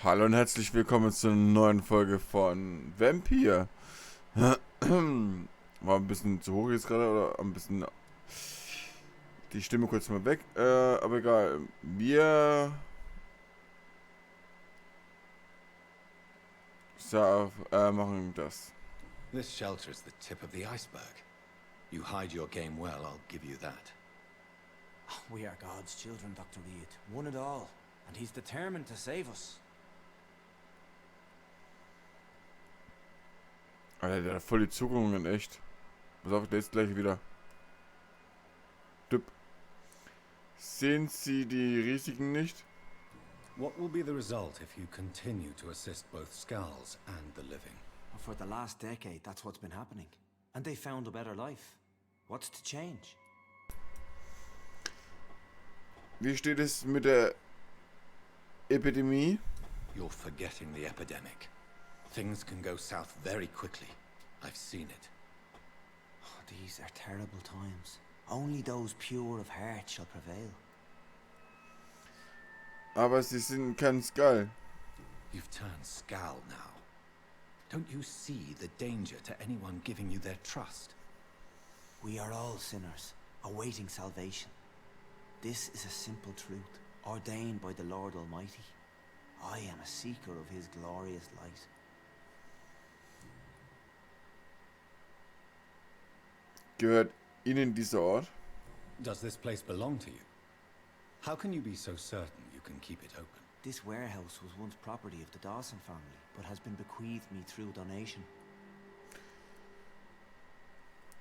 Hallo und herzlich willkommen zu einer neuen Folge von Vampyr. War ein bisschen zu hoch jetzt gerade, oder ein bisschen die Stimme kurz mal weg, aber egal. Wir machen das. This shelter is the tip of the iceberg. You hide your game well, I'll give you that. We are God's children, Dr. Reid. One and all. And he's determined to save us. Alter, der hat voll die Zuckungen, echt. Pass auf, der ist gleich wieder. Düpp. Sehen Sie die Risiken nicht? What will be the result if you continue to assist both Skulls and the living? For the last decade, that's what's been happening. And they found a better life. What's to change? Wie steht es mit der Epidemie? You're forgetting the epidemic. Things can go south very quickly. I've seen it. Oh, these are terrible times. Only those pure of heart shall prevail. Aber Sie sind kein Skull. You've turned Skull now. Don't you see the danger to anyone giving you their trust? We are all sinners, awaiting salvation. This is a simple truth, ordained by the Lord Almighty. I am a seeker of His glorious light. Gehört Ihnen dieser Ort? Does this place belong to you? How can you be so certain you can keep it open? This warehouse was once property of the Dawson family, but has been bequeathed me through donation.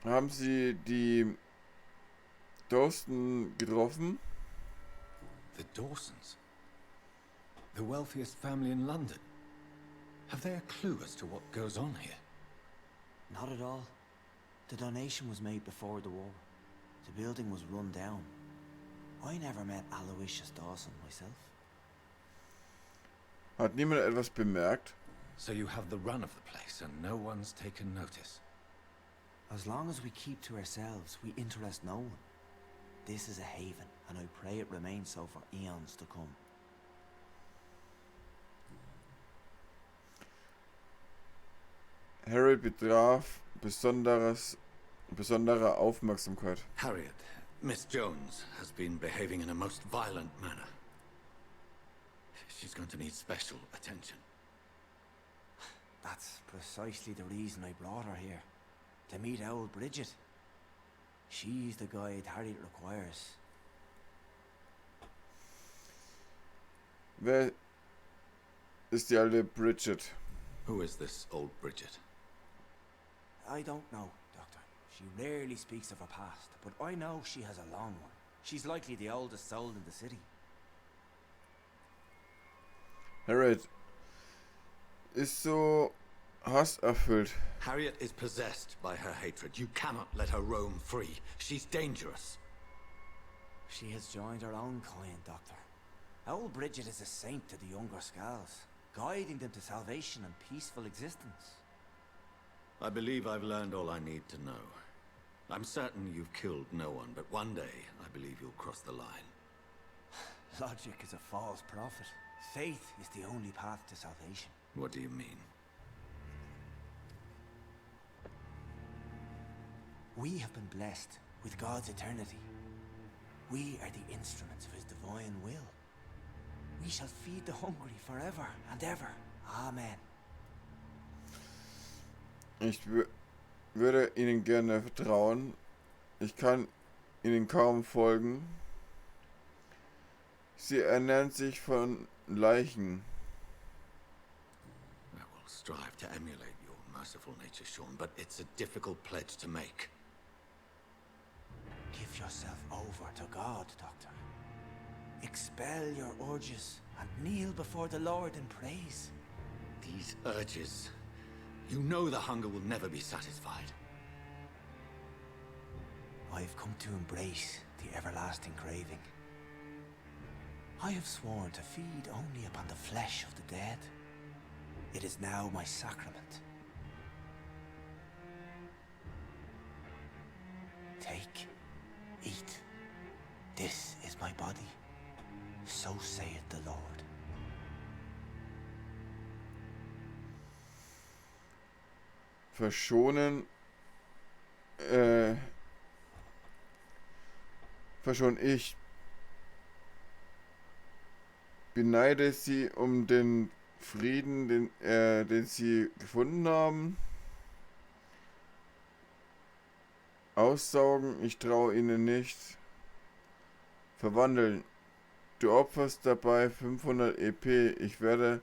Haben Sie die Dawson getroffen? The Dawsons? The wealthiest family in London? Have they a clue as to what goes on here? Not at all. The donation was made before the war. The building was run down. I never met Aloysius Dawson myself. Hat niemand etwas bemerkt? So you have the run of the place and no one's taken notice? As long as we keep to ourselves, we interest no one. This is a haven, and I pray it remains so for eons to come. Harriet betraf besondere Aufmerksamkeit. Harriet, Miss Jones, has been behaving in a most violent manner. She's going to need special attention. That's precisely the reason I brought her here. To meet old Bridget. She's the guide Harriet requires. Wer ist die alte Bridget? Who is this old Bridget? I don't know, Doctor. She rarely speaks of her past, but I know she has a long one. She's likely the oldest soul in the city. Harriet ist so hasserfüllt. Harriet is possessed by her hatred. You cannot let her roam free. She's dangerous. She has joined her own kind, Doctor. Old Bridget is a saint to the younger Skulls, guiding them to salvation and peaceful existence. I believe I've learned all I need to know. I'm certain you've killed no one, but one day I believe you'll cross the line. Logic is a false prophet. Faith is the only path to salvation. What do you mean? We have been blessed with God's eternity. We are the instruments of His divine will. We shall feed the hungry forever and ever. Amen. Ich würde Ihnen gerne vertrauen. Ich kann Ihnen kaum folgen. Sie ernähren sich von Leichen. I will strive to emulate your merciful nature, Sean, but it's a difficult pledge to make. Give yourself over to God, Doctor. Expel your urges and kneel before the Lord in praise. These urges... You know the hunger will never be satisfied. I've come to embrace the everlasting craving. I have sworn to feed only upon the flesh of the dead. It is now my sacrament. Take, eat. This is my body. So saith the Lord. verschonen ich beneide sie um den Frieden, den sie gefunden haben. Aussaugen, ich traue ihnen nicht. Verwandeln, du opferst dabei 500 EP, ich werde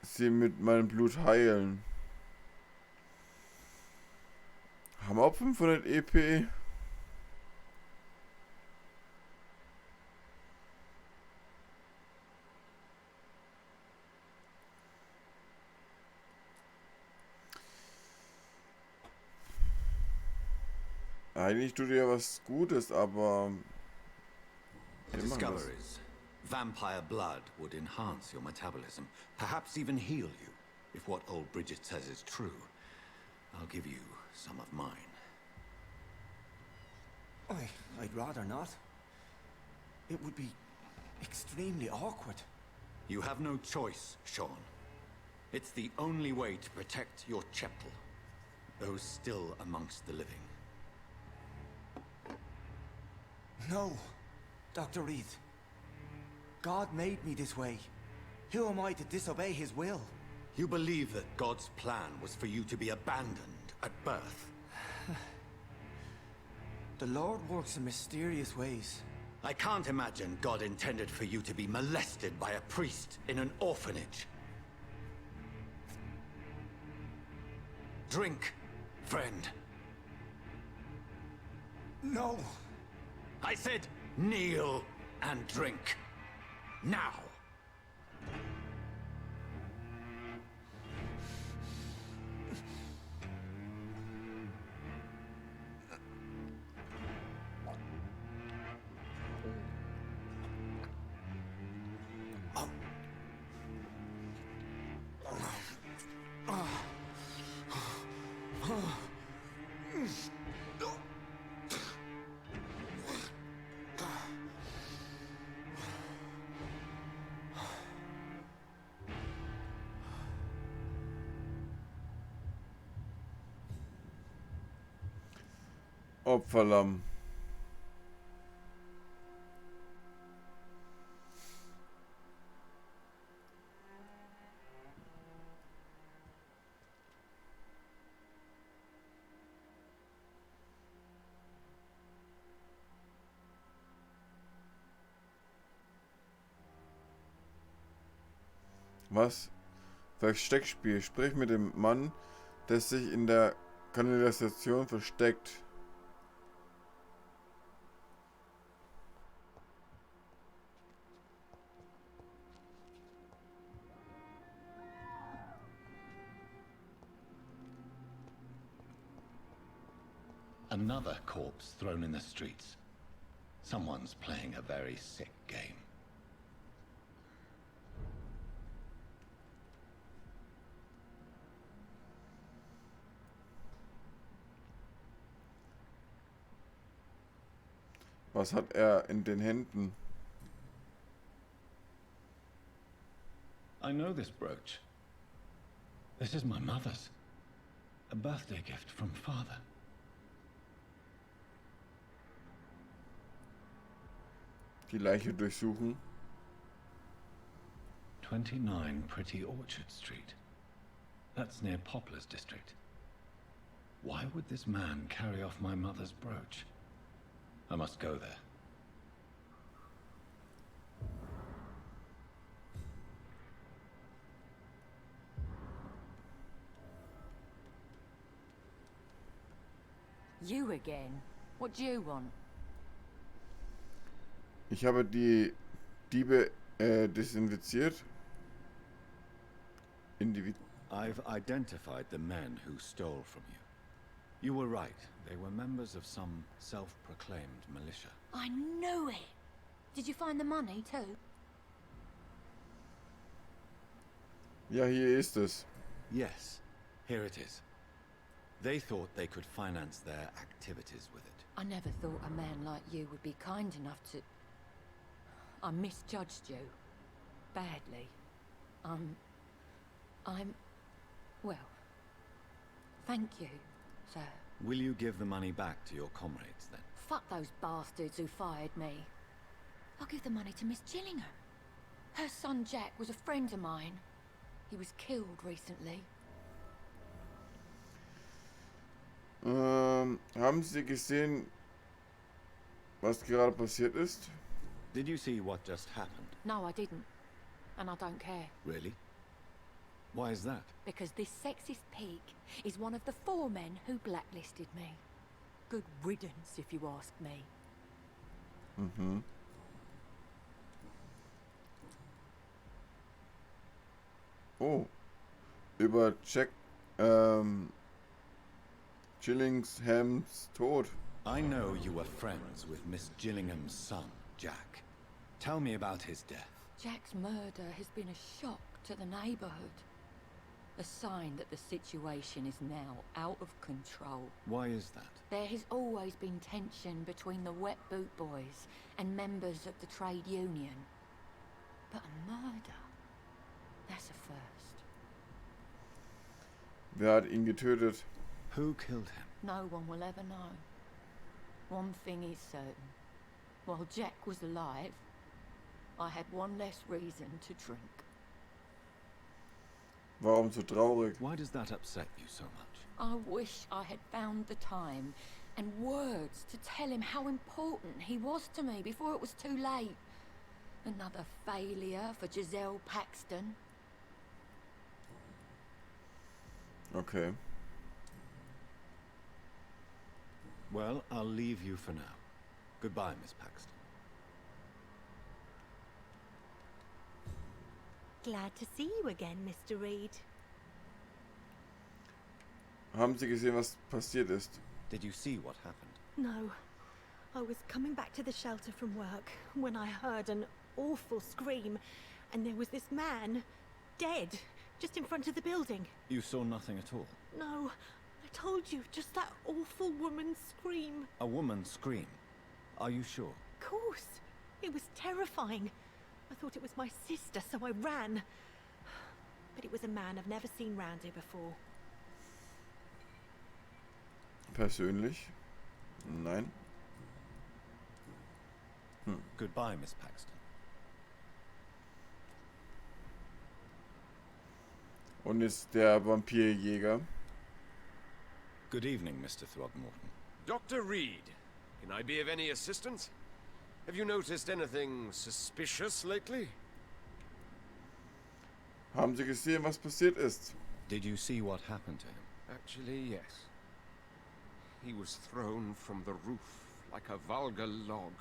sie mit meinem Blut heilen. Haben wir auch 500 EP? Eigentlich tut ihr was Gutes, aber Discoveries. Vampire blood would enhance your metabolism, perhaps even heal you. If what old Bridget says is true, I'll give you some of mine. I'd rather not. It would be extremely awkward. You have no choice, Sean. It's the only way to protect your cheptel, those still amongst the living. No, Dr. Reid. God made me this way. Who am I to disobey his will? You believe that God's plan was for you to be abandoned at birth? The Lord works in mysterious ways. I can't imagine God intended for you to be molested by a priest in an orphanage. Drink, friend. No! I said kneel and drink. Now! Opferlamm. Was? Versteckspiel. Sprich mit dem Mann, der sich in der Kanalisation versteckt. Another corpse thrown in the streets. Someone's playing a very sick game. Was hat er in den Händen? I know this brooch. This is my mother's. A birthday gift from father. Die Leiche durchsuchen. 29 Pretty Orchard Street. That's near Poplar's district. Why would this man carry off my mother's brooch? I must go there. You again? What do you want? Ich habe die Diebe desinfiziert. I've identified the men who stole from you. You were right. They were members of some self-proclaimed militia. I knew it! Did you find the money too? Ja, hier ist es. Yes, here it is. They thought they could finance their activities with it. I never thought a man like you would be kind enough to... I misjudged you. Badly. I'm... Well, thank you, sir. Will you give the money back to your comrades, then? Fuck those bastards who fired me. I'll give the money to Miss Gillingham. Her son Jack was a friend of mine. He was killed recently. Haben Sie gesehen, was gerade passiert ist? Did you see what just happened? No, I didn't. And I don't care. Really? Why is that? Because this sexist pig is one of the 4 men who blacklisted me. Good riddance, if you ask me. Mhm. Oh. Über Jack, Gillingham's Tod. I know you were friends with Miss Gillingham's son, Jack. Tell me about his death. Jack's murder has been a shock to the neighborhood. A sign that the situation is now out of control. Why is that? There has always been tension between the Wet Boot Boys and members of the trade union. But a murder? That's a first. Wer hat ihn getötet? Who killed him? No one will ever know. One thing is certain. While Jack was alive, I had one less reason to drink. Warum so traurig? Why does that upset you so much? I wish I had found the time and words to tell him how important he was to me before it was too late. Another failure for Giselle Paxton. Okay. Well, I'll leave you for now. Goodbye, Miss Paxton. Glad to see you again, Mr. Reid. Haben Sie gesehen, was passiert ist? Did you see what happened? No. I was coming back to the shelter from work when I heard an awful scream, and there was this man, dead, just in front of the building. You saw nothing at all? No, I told you, just that awful woman's scream. A woman scream? Are you sure? Of course. It was terrifying. I thought it was my sister, so I ran. But it was a man I've never seen round here before. Persönlich? Nein. Goodbye, Miss Paxton. Und ist der Vampirjäger. Good evening, Mr. Throgmorton. Dr. Reid, can I be of any assistance? Have you noticed anything suspicious lately? Haben Sie gesehen, was passiert ist? Did you see what happened to him? Actually, yes. He was thrown from the roof like a vulgar log.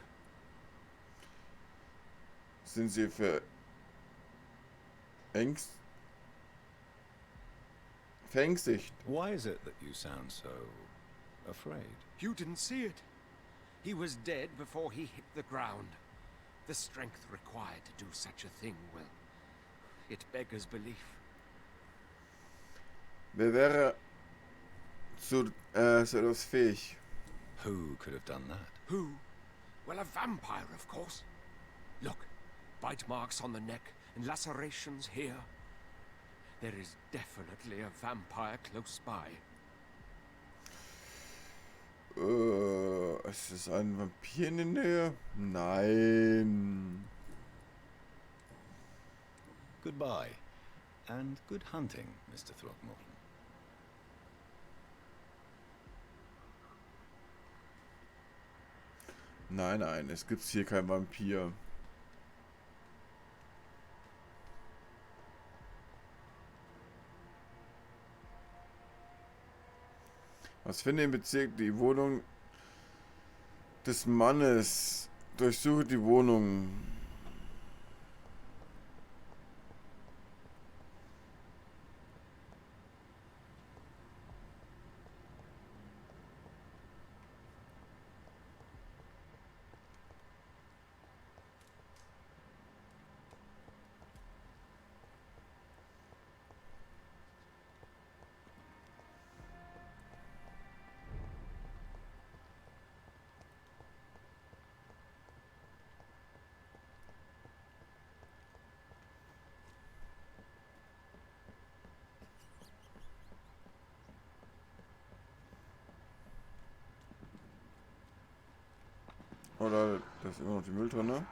Sind Sie verängstigt? Why is it that you sound so afraid? You didn't see it. He was dead before he hit the ground. The strength required to do such a thing, well, it beggars belief. Wer wäre zu etwas fähig? Who could have done that? Who? Well, a vampire, of course. Look, bite marks on the neck and lacerations here. There is definitely a vampire close by. Ist es ein Vampir in der Nähe? Nein. Goodbye, and good hunting, Mr. Throgmorton. Nein, nein, es gibt hier kein Vampir. Was finde im Bezirk die Wohnung des Mannes? Durchsuche die Wohnung. Oder da ist immer noch die Mülltonne.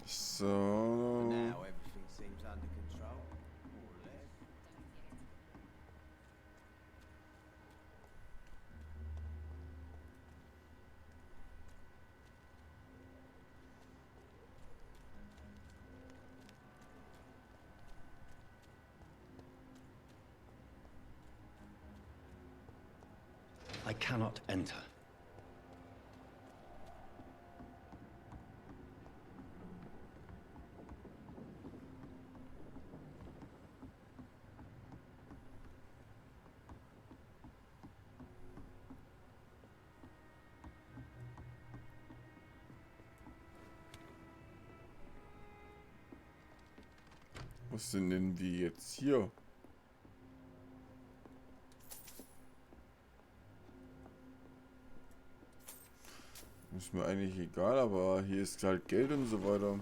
So. Now everything seems under control, more or less. I cannot enter. Was sind denn die jetzt hier? Ist mir eigentlich egal, aber hier ist halt Geld und so weiter.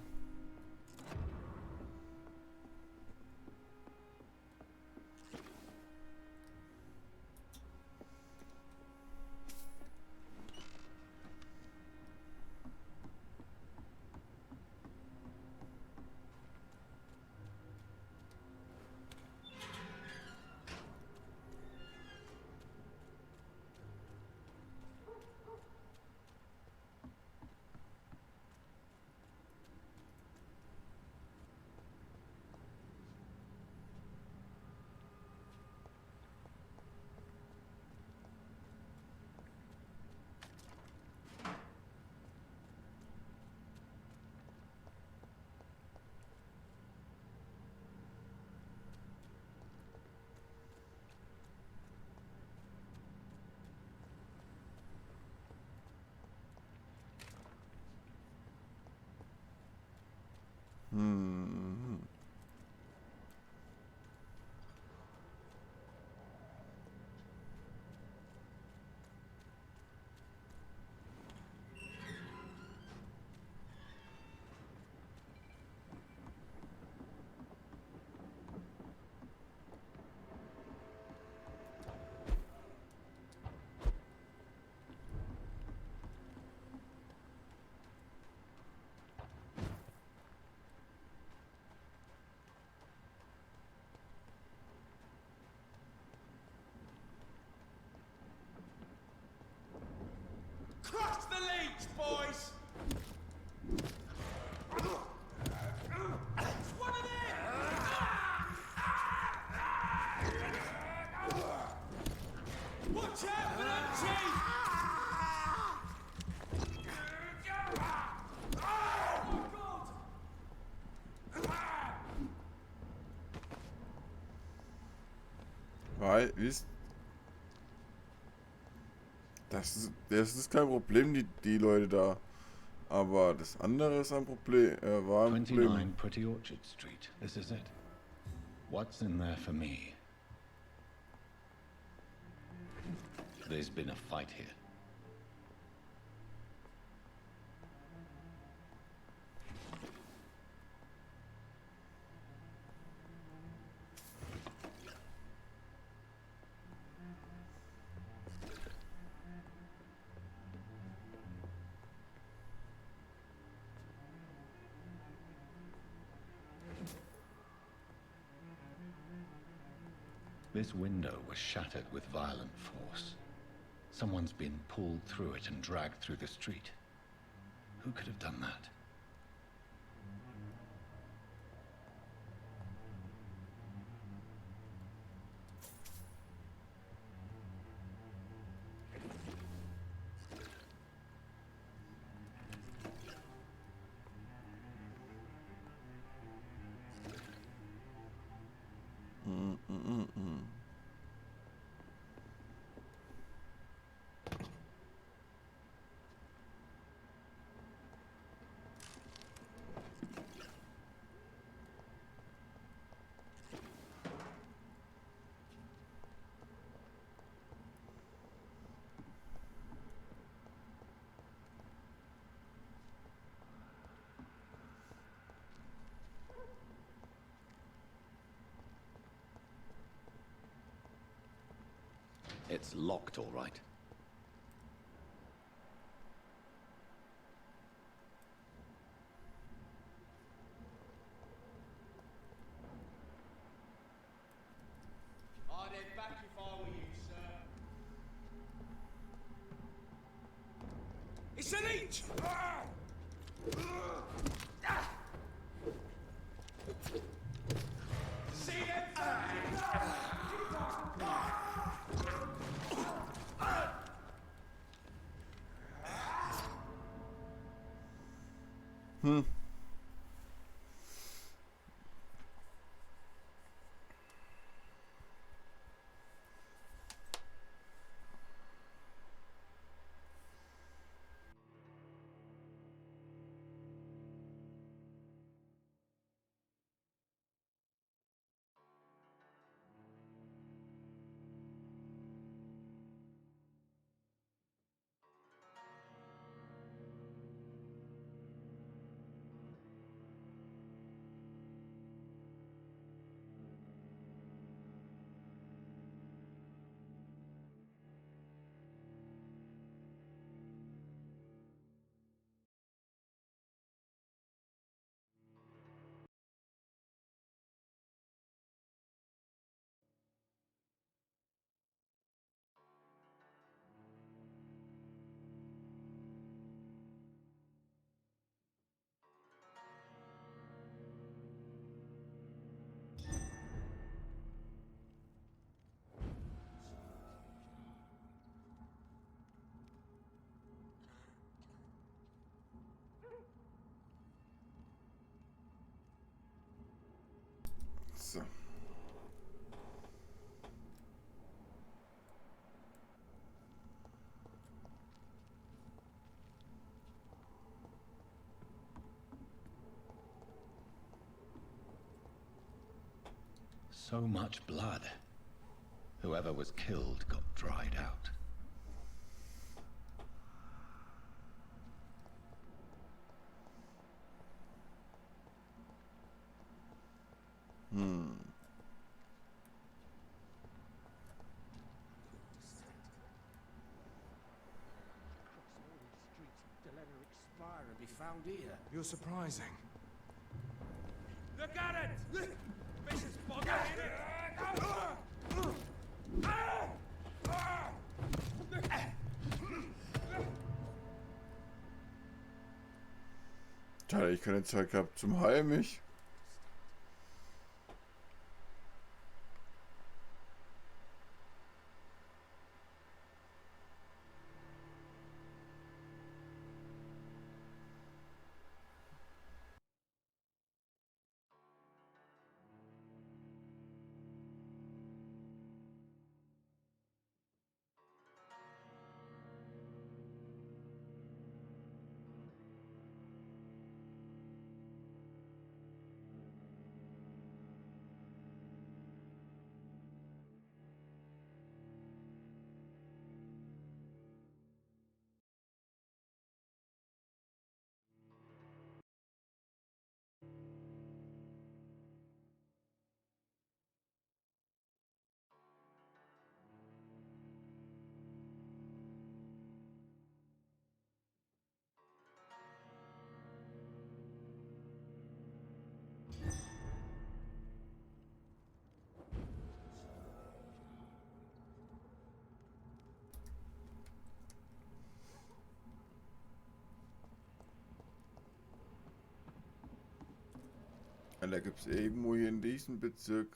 Crush the leech, boys! It's one of them! Watch out for that cheek! Weil, wisst, das ist kein Problem, die Leute da. Aber das andere ist ein Problem. War ein 29 Problem. Pretty Orchard Street. This is it. What's in there for me? There's been a fight here. This window was shattered with violent force. Someone's been pulled through it and dragged through the street. Who could have done that? It's locked, all right. I'd head back if I were you, sir. It's an each! See them? So. So much blood. Whoever was killed got dried out. Be found here. You're surprising. Look at it! Vicious bugger in it! Alter, ich keine Zeit gehabt zum Heilen mich. Da gibt es irgendwo hier in diesem Bezirk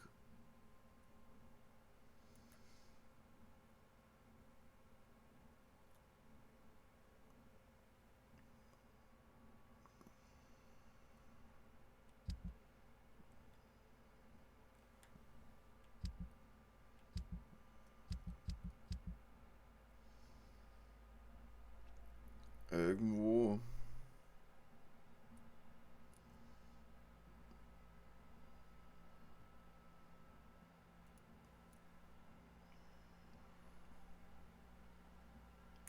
irgendwo.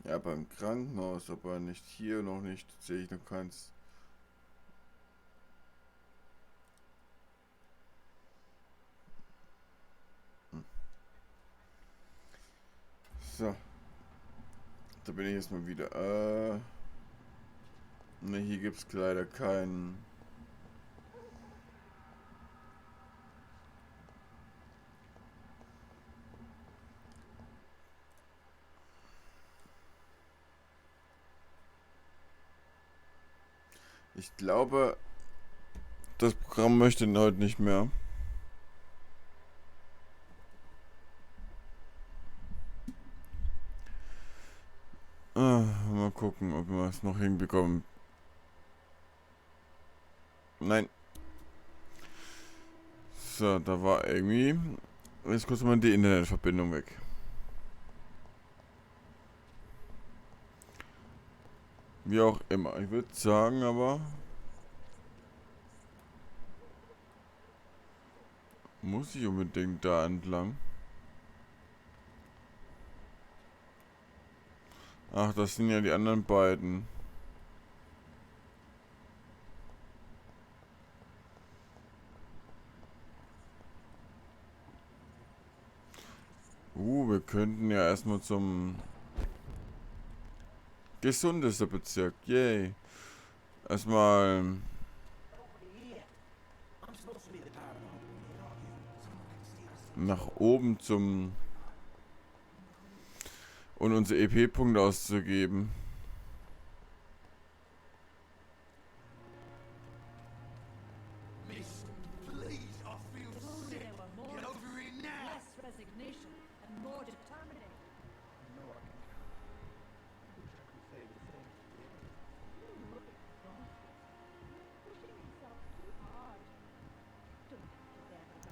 Ja, beim Krankenhaus, aber nicht hier, noch nicht. Sehe ich noch keins. So. Da bin ich jetzt mal wieder. Ne, hier gibt's leider keinen. Ich glaube, das Programm möchte heute nicht mehr. Mal gucken, ob wir es noch hinbekommen. Nein. So, da war irgendwie. Jetzt kurz mal die Internetverbindung weg. Wie auch immer. Ich würde sagen, aber. Muss ich unbedingt da entlang? Ach, das sind ja die anderen beiden. Wir könnten ja erstmal zum gesundester Bezirk. Yay. Erstmal nach oben zum und unsere EP-Punkte auszugeben.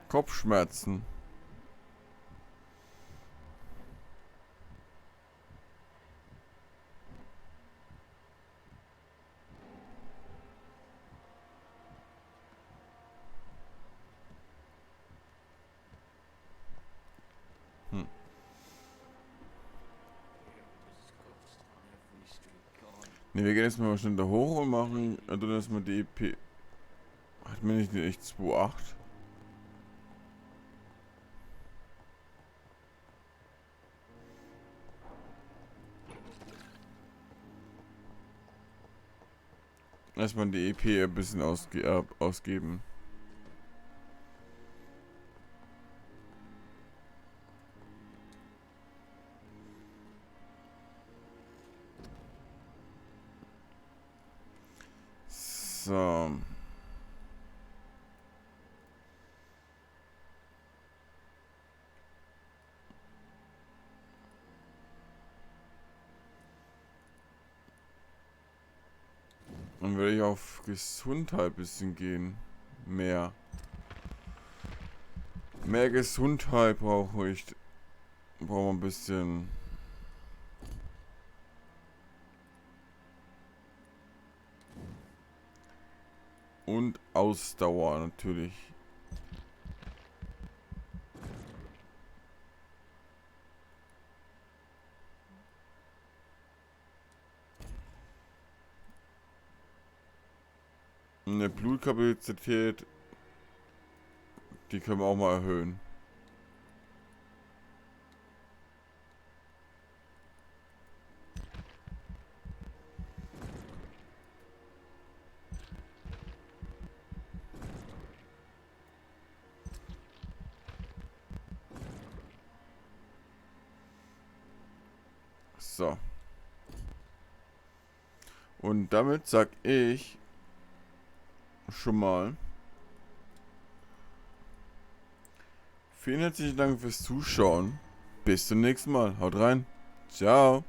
Kopfschmerzen. Ne, wir gehen jetzt mal schnell da hoch und machen dann erstmal die EP. Hat mir nicht echt 2,8? Erstmal die EP ein bisschen ausgeben. So. Dann würde ich auf Gesundheit ein bisschen gehen. Mehr Gesundheit brauche ich. Brauchen wir ein bisschen. Und Ausdauer natürlich. Eine Blutkapazität, die können wir auch mal erhöhen. So. Und damit sag ich schon mal vielen herzlichen Dank fürs Zuschauen. Bis zum nächsten Mal. Haut rein. Ciao.